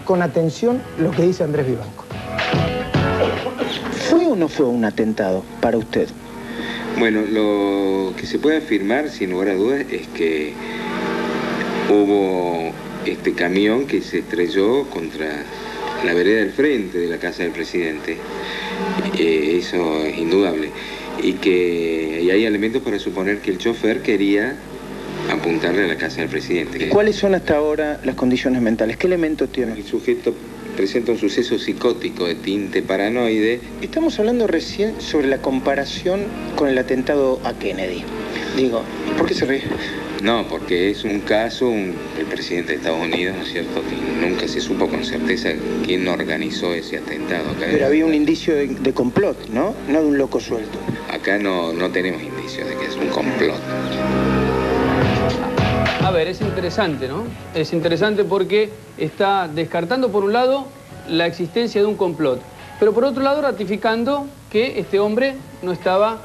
con atención lo que dice Andrés Vivanco. ¿Fue o no fue un atentado para usted? Bueno, lo que se puede afirmar, sin lugar a dudas, es que hubo este camión que se estrelló contra la vereda del frente de la casa del presidente. Eso es indudable. Y hay elementos para suponer que el chofer quería apuntarle a la casa del presidente. ¿Cuáles son hasta ahora las condiciones mentales? ¿Qué elementos tiene? El sujeto presenta un suceso psicótico de tinte paranoide. Estamos hablando recién sobre la comparación con el atentado a Kennedy. Digo, ¿por qué se ríe? No, porque es un caso del presidente de Estados Unidos, ¿no es cierto? Que nunca se supo con certeza quién organizó ese atentado. Acá pero había un indicio de complot, ¿no? No de un loco suelto. Acá no tenemos indicios de que es un complot. A ver, es interesante, ¿no? Es interesante porque está descartando, por un lado, la existencia de un complot, pero por otro lado ratificando que este hombre no estaba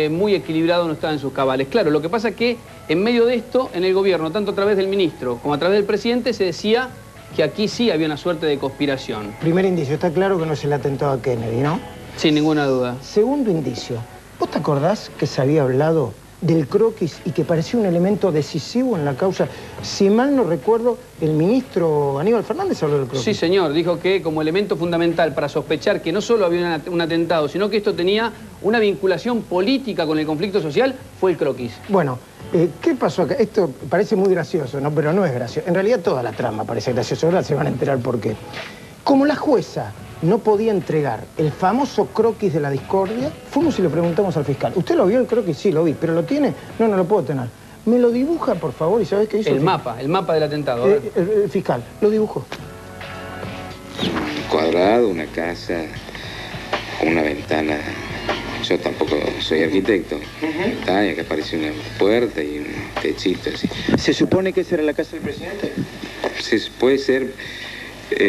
muy equilibrado, no estaba en sus cabales. Claro, lo que pasa es que en medio de esto, en el gobierno, tanto a través del ministro como a través del presidente, se decía que aquí sí había una suerte de conspiración. Primer indicio, está claro que no es el atentado a Kennedy, ¿no? Sin ninguna duda. Segundo indicio, ¿vos te acordás que se había hablado del croquis y que parecía un elemento decisivo en la causa? Si mal no recuerdo, el ministro Aníbal Fernández habló del croquis. Sí, señor. Dijo que como elemento fundamental para sospechar que no solo había un atentado, sino que esto tenía una vinculación política con el conflicto social, fue el croquis. Bueno, ¿qué pasó acá? Esto parece muy gracioso, ¿no? Pero no es gracioso. En realidad toda la trama parece graciosa. Ahora se van a enterar por qué. Como la jueza no podía entregar el famoso croquis de la discordia, fuimos y le preguntamos al fiscal. ¿Usted lo vio el croquis? Sí, lo vi. ¿Pero lo tiene? No, no lo puedo tener. ¿Me lo dibuja, por favor? ¿Y sabés qué hizo? El mapa del atentado. El fiscal lo dibujó. Un cuadrado, una casa, con una ventana. Yo tampoco soy arquitecto. Ventana, que aparece una puerta y un techito así. ¿Se supone que esa era la casa del presidente? Puede ser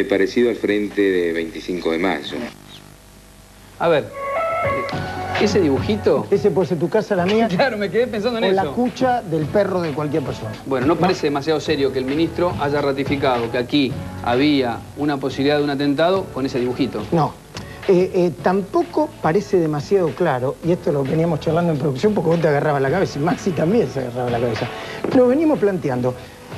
parecido al frente de 25 de mayo. A ver, ese dibujito... Ese puede ser tu casa, la mía. Claro, me quedé pensando en o eso. la cucha del perro de cualquier persona. Bueno, no parece demasiado serio que el ministro haya ratificado que aquí había una posibilidad de un atentado con ese dibujito. No. Tampoco parece demasiado claro, y esto lo veníamos charlando en producción porque vos te agarrabas la cabeza y Maxi también se agarraba la cabeza. Lo venimos planteando.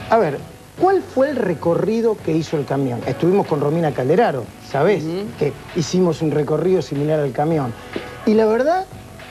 A ver, ¿cuál fue el recorrido que hizo el camión? Estuvimos con Romina Calderaro, ¿sabés? Que hicimos un recorrido similar al camión. Y la verdad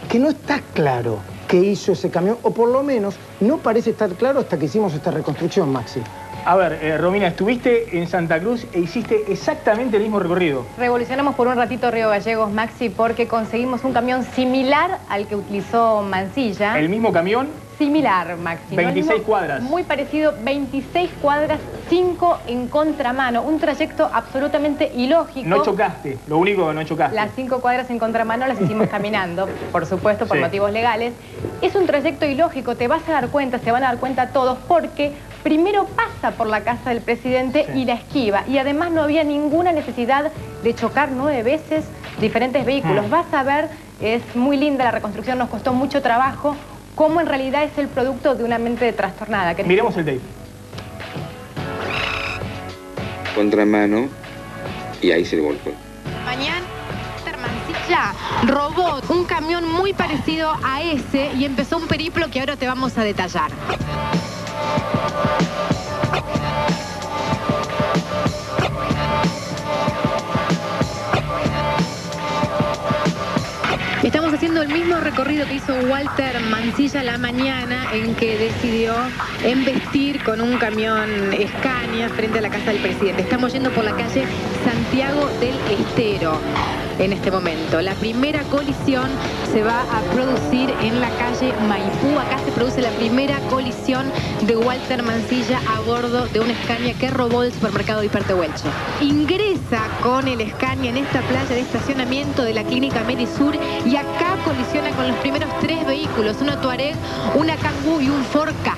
que no está claro qué hizo ese camión, o por lo menos no parece estar claro hasta que hicimos esta reconstrucción, Maxi. A ver, Romina, estuviste en Santa Cruz e hiciste exactamente el mismo recorrido. Revolucionamos por un ratito Río Gallegos, Maxi, porque conseguimos un camión similar al que utilizó Mansilla. ¿El mismo camión? Similar, Maxi. 26 cuadras. Muy parecido, 26 cuadras, 5 en contramano. Un trayecto absolutamente ilógico. No chocaste, lo único que no chocaste. Las 5 cuadras en contramano las hicimos caminando, por supuesto, por motivos legales. Es un trayecto ilógico, te vas a dar cuenta, se van a dar cuenta todos, porque primero pasa por la casa del presidente y la esquiva. Y además no había ninguna necesidad de chocar 9 veces diferentes vehículos. Vas a ver, es muy linda la reconstrucción, nos costó mucho trabajo, cómo en realidad es el producto de una mente trastornada. Miremos el tape. Contramano, y ahí se volcó. Mañana Mansilla robó un camión muy parecido a ese y empezó un periplo que ahora te vamos a detallar. Estamos haciendo el mismo recorrido que hizo Walter Mansilla la mañana, en que decidió embestir con un camión Scania frente a la casa del presidente. Estamos yendo por la calle Santiago del Estero en este momento. La primera colisión se va a producir en la calle Maipú. Acá se produce la primera colisión de Walter Mansilla a bordo de un Scania que robó del supermercado Hipertehuelche. Ingresa con el Scania en esta playa de estacionamiento de la clínica Medisur y acá colisiona con los primeros 3 vehículos, una Tuareg, una Kangoo y un Ford Ka.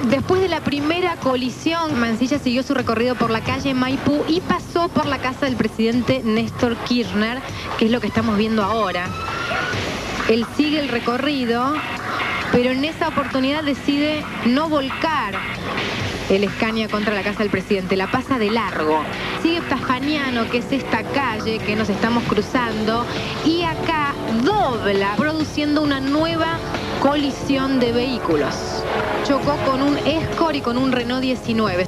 Después de la primera colisión, Mansilla siguió su recorrido por la calle Maipú y pasó por la casa del presidente Néstor Kirchner, que es lo que estamos viendo ahora. Él sigue el recorrido pero en esa oportunidad decide no volcar el Scania contra la casa del presidente, la pasa de largo. Sigue Tajaniano, que es esta calle que nos estamos cruzando, y acá dobla, produciendo una nueva colisión de vehículos. Chocó con un Escort y con un Renault 19.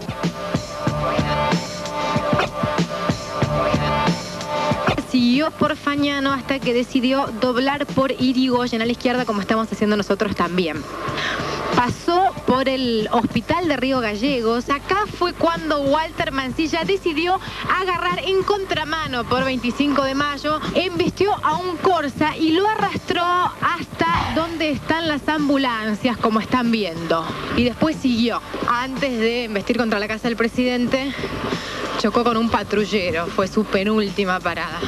Siguió por Fagnano hasta que decidió doblar por Irigoyen a la izquierda, como estamos haciendo nosotros también. Pasó por el hospital de Río Gallegos. Acá fue cuando Walter Mansilla decidió agarrar en contramano por 25 de mayo, embistió a un Corsa y lo arrastró hasta donde están las ambulancias, como están viendo. Y después siguió. Antes de embestir contra la casa del presidente, chocó con un patrullero. Fue su penúltima parada.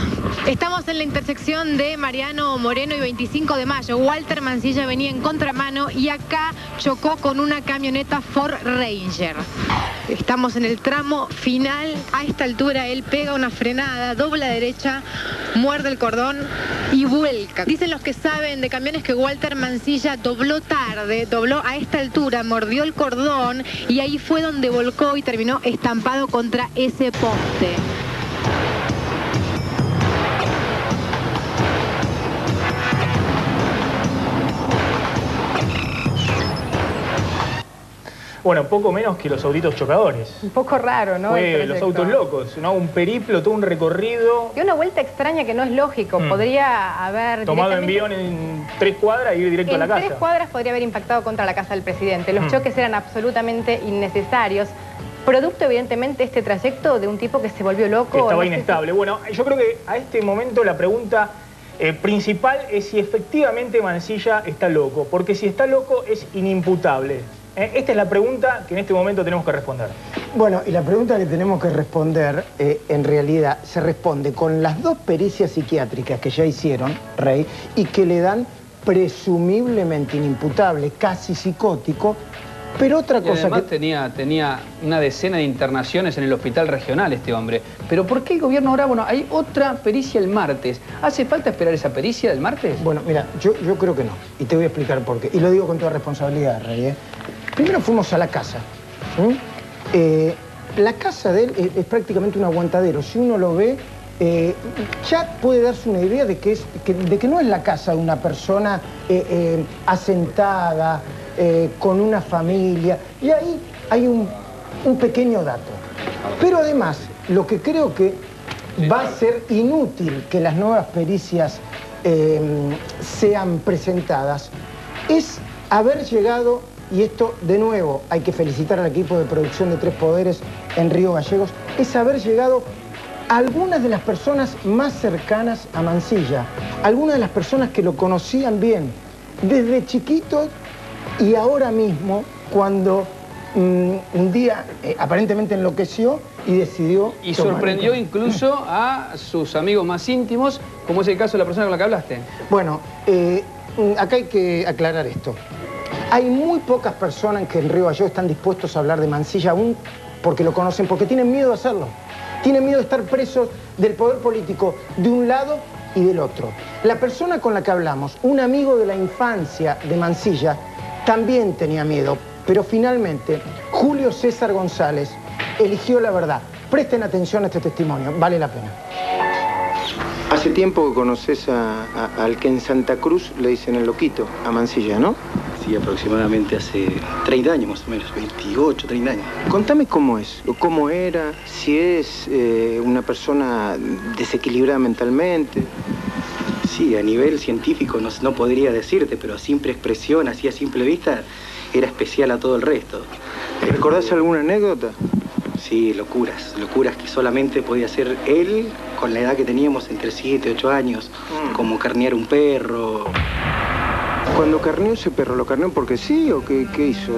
Estamos en la intersección de Mariano Moreno y 25 de mayo. Walter Mansilla venía en contramano y acá chocó con una camioneta Ford Ranger. Estamos en el tramo final. A esta altura él pega una frenada, dobla a derecha, muerde el cordón y vuelca. Dicen los que saben de camiones que Walter Mansilla dobló tarde, dobló a esta altura, mordió el cordón y ahí fue donde volcó y terminó estampado contra ese poste. Bueno, poco menos que los autitos chocadores. Un poco raro, ¿no? Fue los autos locos, ¿no? Un periplo, todo un recorrido. Y una vuelta extraña que no es lógico. Podría haber... Tomado envión en 3 cuadras y ir directo a la casa. En 3 cuadras podría haber impactado contra la casa del presidente. Los choques eran absolutamente innecesarios. Producto, evidentemente, este trayecto de un tipo que se volvió loco. Que estaba inestable. Bueno, yo creo que a este momento la pregunta principal es si efectivamente Mansilla está loco. Porque si está loco es inimputable. Esta es la pregunta que en este momento tenemos que responder. Bueno, y la pregunta que tenemos que responder, en realidad, se responde con las 2 pericias psiquiátricas que ya hicieron, Rey, y que le dan presumiblemente inimputable, casi psicótico, pero otra cosa además que... tenía una decena de internaciones en el hospital regional este hombre. Pero ¿por qué el gobierno ahora? Bueno, hay otra pericia el martes. ¿Hace falta esperar esa pericia del martes? Bueno, mira, yo creo que no, y te voy a explicar por qué. Y lo digo con toda responsabilidad, Rey, Primero fuimos a la casa. La casa de él es prácticamente un aguantadero. Si uno lo ve, ya puede darse una idea de que no es la casa de una persona asentada, con una familia. Y ahí hay un pequeño dato. Pero además, lo que creo que va a ser inútil que las nuevas pericias sean presentadas es haber llegado... Y esto, de nuevo, hay que felicitar al equipo de producción de 3 Poderes en Río Gallegos, es haber llegado a algunas de las personas más cercanas a Mansilla, algunas de las personas que lo conocían bien, desde chiquito y ahora mismo, cuando un día aparentemente enloqueció y decidió... Y sorprendió incluso a sus amigos más íntimos, como es el caso de la persona con la que hablaste. Bueno, acá hay que aclarar esto. Hay muy pocas personas que en Río Gallegos están dispuestos a hablar de Mansilla aún porque lo conocen, porque tienen miedo de hacerlo. Tienen miedo de estar presos del poder político de un lado y del otro. La persona con la que hablamos, un amigo de la infancia de Mansilla, también tenía miedo, pero finalmente Julio César González eligió la verdad. Presten atención a este testimonio, vale la pena. Hace tiempo que conoces al que en Santa Cruz le dicen el loquito, a Mansilla, ¿no? Sí, aproximadamente hace 30 años más o menos, 28, 30 años. Contame cómo es, o cómo era, si es una persona desequilibrada mentalmente. Sí, a nivel científico no podría decirte, pero a simple expresión, así a simple vista, era especial a todo el resto. ¿Recordás alguna anécdota? Sí, locuras que solamente podía hacer él con la edad que teníamos, entre 7 y 8 años, como carnear un perro. Cuando carneó ese perro, ¿lo carneó porque sí o qué hizo?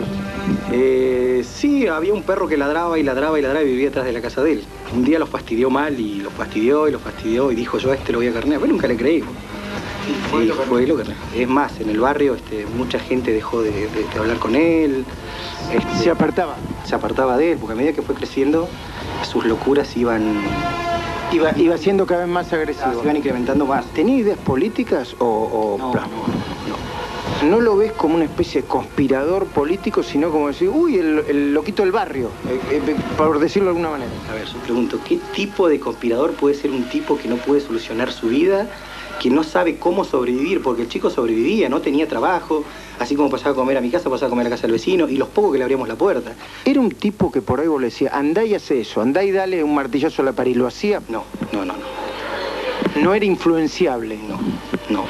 Sí, había un perro que ladraba y ladraba y ladraba y vivía atrás de la casa de él. Un día lo fastidió mal y lo fastidió y dijo yo a este lo voy a carnear. Pero nunca le creí. Fue lo que... Es más, en el barrio mucha gente dejó de hablar con él. Se apartaba. Se apartaba de él, porque a medida que fue creciendo, sus locuras iba siendo cada vez más agresivo. Se iban incrementando más. ¿Tenía ideas políticas o no. no lo ves como una especie de conspirador político, sino como decir, uy, el loquito del barrio, por decirlo de alguna manera. A ver, yo pregunto, ¿qué tipo de conspirador puede ser un tipo que no puede solucionar su vida, que no sabe cómo sobrevivir? Porque el chico sobrevivía, no tenía trabajo, así como pasaba a comer a mi casa, pasaba a comer a la casa del vecino, y los pocos que le abríamos la puerta. ¿Era un tipo que por ahí vos le decías, andá y hace eso, andá y dale un martillazo a la pared? ¿Lo hacía? No. ¿No era influenciable? No.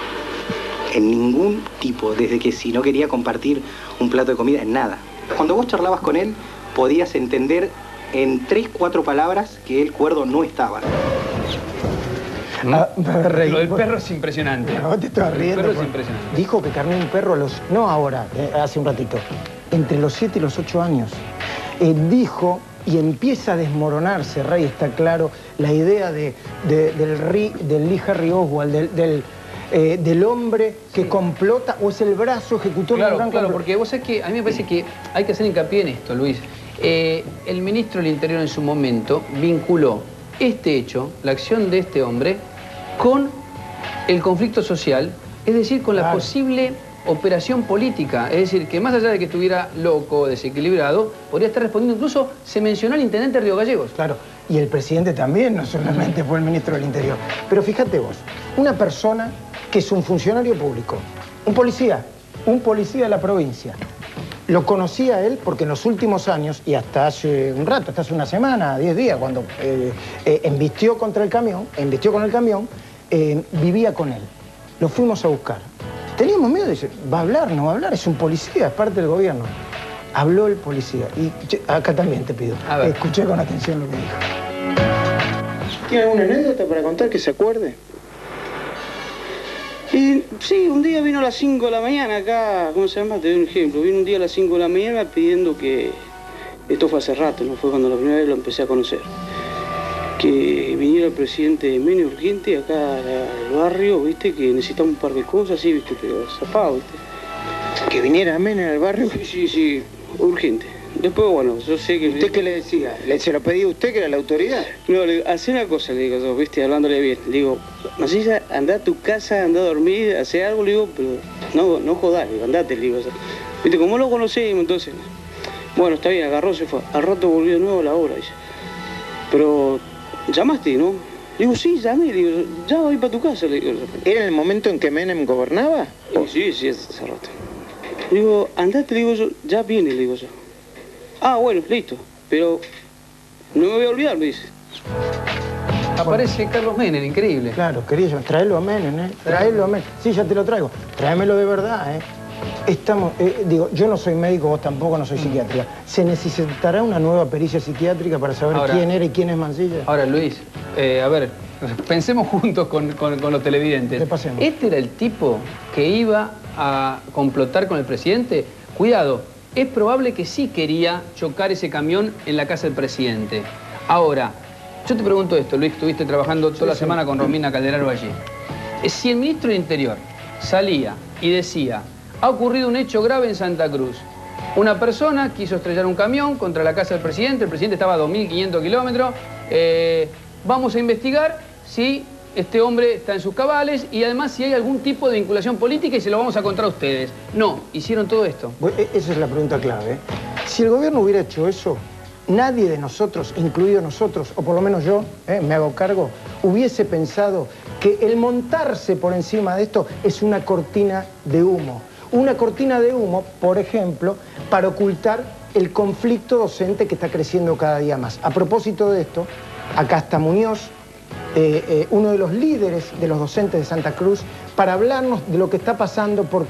En ningún tipo, desde que si no quería compartir un plato de comida, en nada. Cuando vos charlabas con él, podías entender en 3, 4 palabras que el cuerdo no estaba. Lo del perro es impresionante. No, te estás riendo. El perro es impresionante. Dijo que carneó un perro a los... No ahora, hace un ratito. Entre los 7 y los 8 años. Dijo, y empieza a desmoronarse, Rey, está claro, la idea del Lee Harry Oswald, del hombre que complota, o es el brazo ejecutor de un gran Claro, porque vos sabés que a mí me parece que hay que hacer hincapié en esto, Luis. El ministro del Interior en su momento vinculó este hecho, la acción de este hombre, con el conflicto social, es decir, con la posible operación política. Es decir, que más allá de que estuviera loco, desequilibrado, podría estar respondiendo, incluso se mencionó al intendente Río Gallegos. Claro, y el presidente también, no solamente fue el ministro del Interior. Pero fíjate vos, una persona que es un funcionario público, un policía de la provincia, lo conocía a él porque en los últimos años, y hasta hace un rato, hasta hace una semana, 10 días, cuando embistió con el camión, vivía con él. Lo fuimos a buscar. Teníamos miedo de decir, ¿va a hablar? ¿No va a hablar? Es un policía, es parte del gobierno. Habló el policía. Y acá también te pido, escuché con atención lo que dijo. ¿Tiene alguna anécdota para contar que se acuerde? Sí, un día vino a las 5 de la mañana acá, ¿cómo se llama? Te doy un ejemplo. Vino un día a las 5 de la mañana pidiendo que... Esto fue hace rato, no fue cuando la primera vez lo empecé a conocer. Que viniera el presidente Menem urgente acá al barrio, ¿viste? Que necesitaba un par de cosas, sí, ¿viste? Pero zapado, ¿viste? ¿Que viniera Menem al barrio? Sí, urgente. Después, bueno, yo sé que... ¿Usted qué le decía? ¿Se lo pedía usted, que era la autoridad? No, le digo, hacé una cosa, le digo yo, ¿viste? Hablándole bien. Le digo, Mancilla, andá a tu casa, andá a dormir, hacé algo, le digo, pero no jodás, le digo, andate, le digo. ¿Viste? Como lo conocimos, entonces... Bueno, está bien, agarró, se fue. Al rato volvió de nuevo a la hora, dice. Pero... ¿Llamaste, no? Le digo, sí, llamé, le digo, ya voy para tu casa, le digo. ¿Era el momento en que Menem gobernaba? Sí, hace rato. Le digo, andate, le digo yo, ya viene, le digo yo. Ah, bueno, listo, pero no me voy a olvidar, me dice. Aparece Carlos Menem, increíble. Claro, quería traerlo a Menem, Traerlo a Menem. Sí, ya te lo traigo. Tráemelo de verdad, yo no soy médico, vos tampoco, no soy psiquiatra. ¿Se necesitará una nueva pericia psiquiátrica para saber quién era y quién es Mancilla? Ahora, Luis, a ver, pensemos juntos con los televidentes. Repasemos. ¿Este era el tipo que iba a complotar con el presidente? Cuidado, es probable que sí quería chocar ese camión en la casa del presidente. Ahora, yo te pregunto esto, Luis, estuviste trabajando toda la semana con Romina Calderaro allí. Si el ministro del Interior salía y decía... Ha ocurrido un hecho grave en Santa Cruz. Una persona quiso estrellar un camión contra la casa del presidente. El presidente estaba a 2.500 kilómetros. Vamos a investigar si este hombre está en sus cabales y además si hay algún tipo de vinculación política y se lo vamos a contar a ustedes. No, hicieron todo esto. Esa es la pregunta clave. Si el gobierno hubiera hecho eso, nadie de nosotros, incluido nosotros, o por lo menos yo, me hago cargo, hubiese pensado que el montarse por encima de esto es una cortina de humo. Una cortina de humo, por ejemplo, para ocultar el conflicto docente que está creciendo cada día más. A propósito de esto, acá está Muñoz, uno de los líderes de los docentes de Santa Cruz, para hablarnos de lo que está pasando, porque